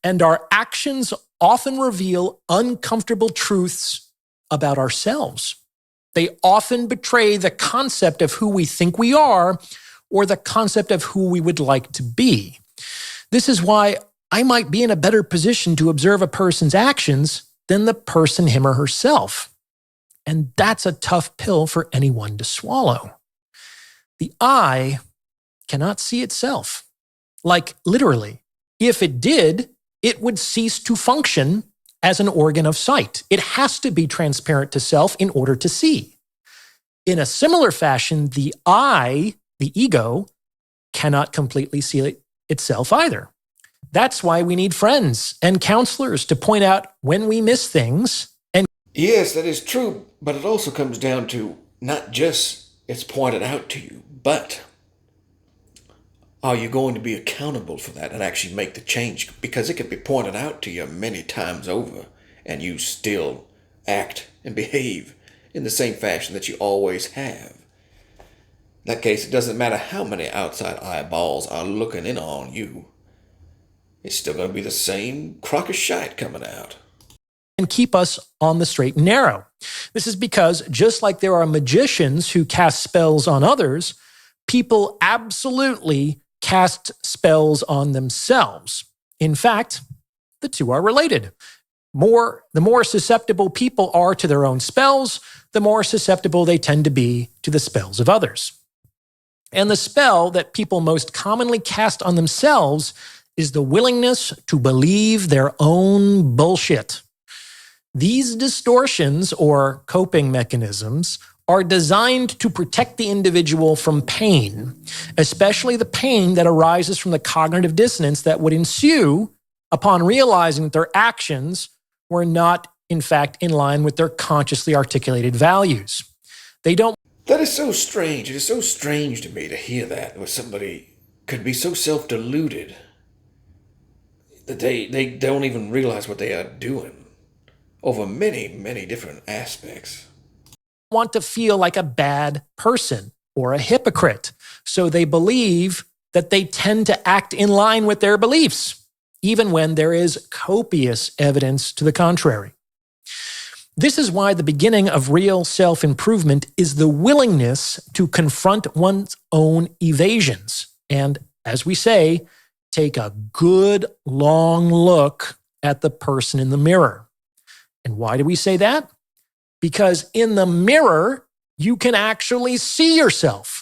And our actions often reveal uncomfortable truths about ourselves. They often betray the concept of who we think we are or the concept of who we would like to be. This is why I might be in a better position to observe a person's actions than the person him or herself. And that's a tough pill for anyone to swallow. The eye cannot see itself. Like literally, if it did, it would cease to function as an organ of sight. It has to be transparent to self in order to see. In a similar fashion, the I, the ego, cannot completely see itself either. That's why we need friends and counselors to point out when we miss things. And Yes, that is true, but it also comes down to not just it's pointed out to you, but are you going to be accountable for that and actually make the change? Because it could be pointed out to you many times over and you still act and behave in the same fashion that you always have. In that case, it doesn't matter how many outside eyeballs are looking in on you. It's still going to be the same crock of shite coming out. keep us on the straight and narrow. This is because just like there are magicians who cast spells on others, people absolutely cast spells on themselves. In fact, the two are related. The more susceptible people are to their own spells, the more susceptible they tend to be to the spells of others. And the spell that people most commonly cast on themselves is the willingness to believe their own bullshit. These distortions or coping mechanisms are designed to protect the individual from pain, especially the pain that arises from the cognitive dissonance that would ensue upon realizing that their actions were not, in fact, in line with their consciously articulated values. That is so strange. It is so strange to me to hear that, where somebody could be so self-deluded that they don't even realize what they are doing over many, many different aspects. Want to feel like a bad person or a hypocrite, so they believe that they tend to act in line with their beliefs, even when there is copious evidence to the contrary. This is why the beginning of real self-improvement is the willingness to confront one's own evasions. And as we say, take a good long look at the person in the mirror. And why do we say that? Because in the mirror, you can actually see yourself.